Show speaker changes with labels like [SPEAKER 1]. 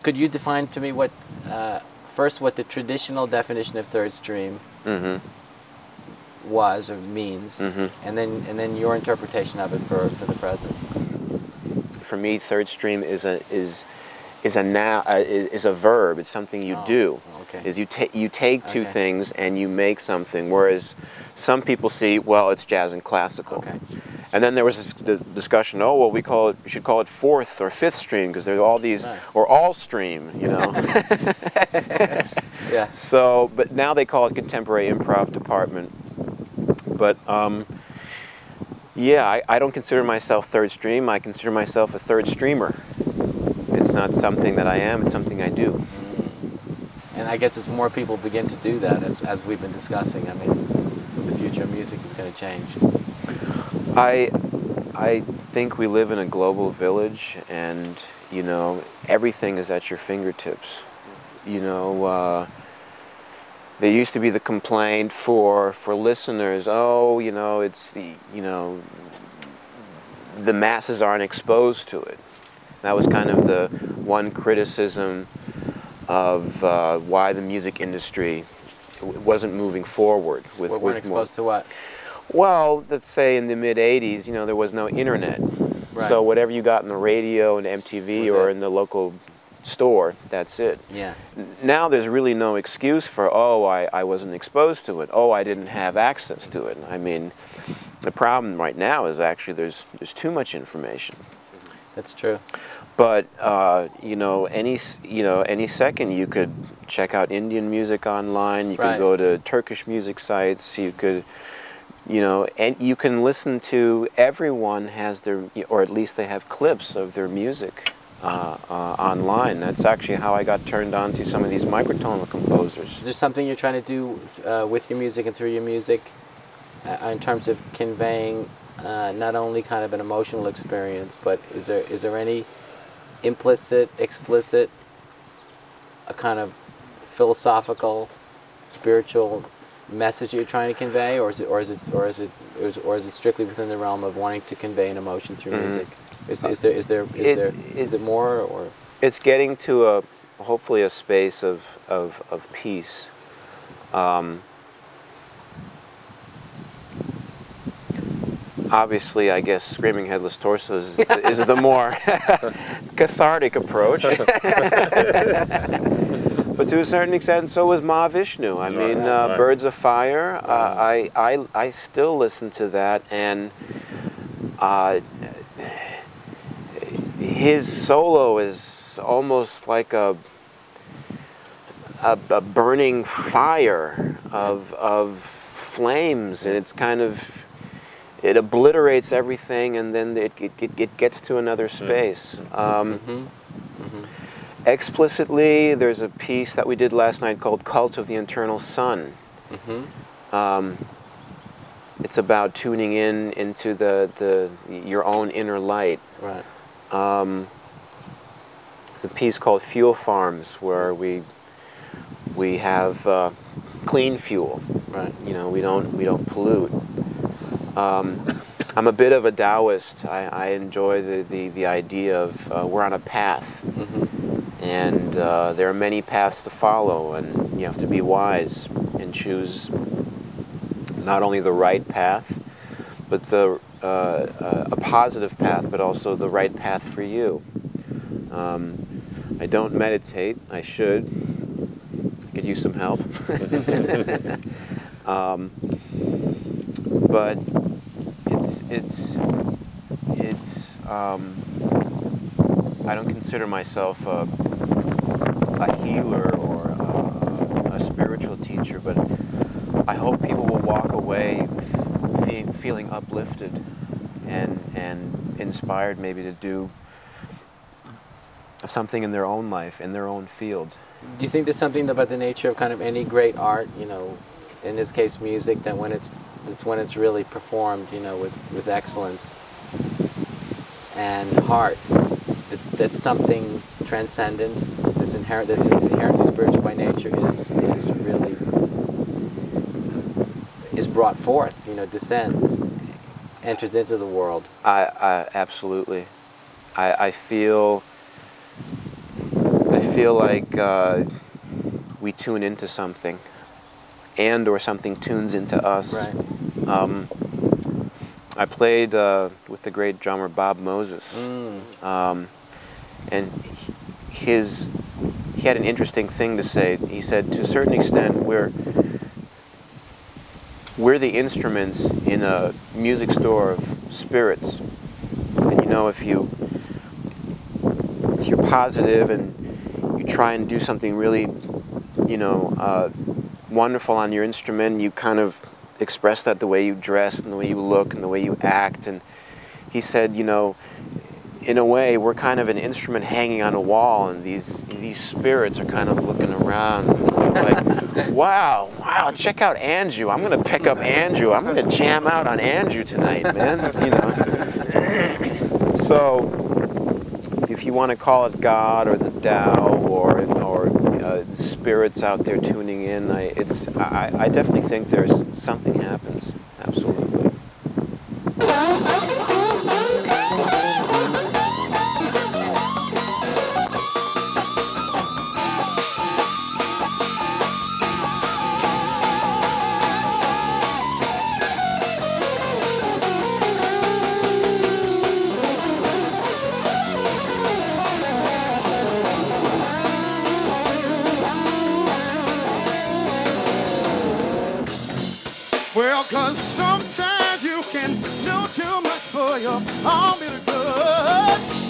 [SPEAKER 1] could you define to me what first what the traditional definition of third stream was or means, and then your interpretation of it for the present?
[SPEAKER 2] For me, third stream is a verb. It's something you do.
[SPEAKER 1] Okay.
[SPEAKER 2] Is you take two things and you make something. Whereas some people see, well, it's jazz and classical.
[SPEAKER 1] Okay.
[SPEAKER 2] And then there was this discussion. Oh, well, we should call it fourth or fifth stream because there's all these, or all stream, you know.
[SPEAKER 1] Yeah.
[SPEAKER 2] So, but now they call it contemporary improv department. But yeah, I don't consider myself third stream. I consider myself a third streamer. It's not something that I am, it's something I do.
[SPEAKER 1] And I guess as more people begin to do that, as we've been discussing, I mean, the future of music is going to change.
[SPEAKER 2] I think we live in a global village, and, you know, everything is at your fingertips. You know, there used to be the complaint for listeners, oh, you know, it's the, you know, the masses aren't exposed to it. That was kind of the one criticism of why the music industry wasn't moving forward.
[SPEAKER 1] Weren't exposed to what?
[SPEAKER 2] Well, let's say in the mid-'80s, you know, there was no internet.
[SPEAKER 1] Right.
[SPEAKER 2] So whatever you got in the radio and MTV or in the local store, that's it.
[SPEAKER 1] Yeah.
[SPEAKER 2] Now there's really no excuse for, oh, I wasn't exposed to it. Oh, I didn't have access to it. I mean, the problem right now is actually there's too much information.
[SPEAKER 1] That's true.
[SPEAKER 2] But you know, any second you could check out Indian music online. You could go to Turkish music sites. You could, you know, and you can listen to. Everyone has their, or at least they have clips of their music online. That's actually how I got turned on to some of these microtonal composers.
[SPEAKER 1] Is there something you're trying to do with your music and through your music in terms of conveying not only kind of an emotional experience, but is there any implicit, explicit, a kind of philosophical, spiritual message that you're trying to convey, or is it strictly within the realm of wanting to convey an emotion through music? Is it more, or
[SPEAKER 2] it's getting to hopefully a space of peace. Obviously, I guess Screaming Headless Torsos is the more cathartic approach. But to a certain extent, so was Mahavishnu. I mean, Birds of Fire, I still listen to that, and his solo is almost like a burning fire of flames, and it's kind of, it obliterates everything, and then it gets to another space. Explicitly, there's a piece that we did last night called Cult of the Eternal Sun. It's about tuning into your own inner light.
[SPEAKER 1] Right.
[SPEAKER 2] It's a piece called Fuel Farms, where we have clean fuel.
[SPEAKER 1] Right.
[SPEAKER 2] You know, we don't pollute. I'm a bit of a Taoist. I enjoy the idea of we're on a path, and there are many paths to follow, and you have to be wise and choose not only the right path, but a positive path, but also the right path for you. I don't meditate. I should. Could use some help. But I don't consider myself a healer or a spiritual teacher, but I hope people will walk away feeling uplifted and inspired, maybe to do something in their own life, in their own field.
[SPEAKER 1] Do you think there's something about the nature of kind of any great art, you know, in this case music, that when it's really performed, you know, with excellence and heart, that something transcendent that's inherently spiritual by nature is brought forth, you know, descends, enters into the world?
[SPEAKER 2] Absolutely. I feel feel like we tune into something, or something tunes into us.
[SPEAKER 1] Right.
[SPEAKER 2] I played with the great drummer Bob Moses, and he had an interesting thing to say. He said, to a certain extent, we're the instruments in a music store of spirits. And you know, if you're positive and you try and do something really, you know, wonderful on your instrument, you kind of express that the way you dress and the way you look and the way you act. And he said, you know, in a way, we're kind of an instrument hanging on a wall, and these spirits are kind of looking around, like, wow, check out Andrew. I'm gonna pick up Andrew. I'm gonna jam out on Andrew tonight, man. You know. So, if you want to call it God or the Tao or spirits out there tuning in, I definitely think there's something happens. Absolutely.
[SPEAKER 3] Well, 'cause sometimes you can know too much for your own little good.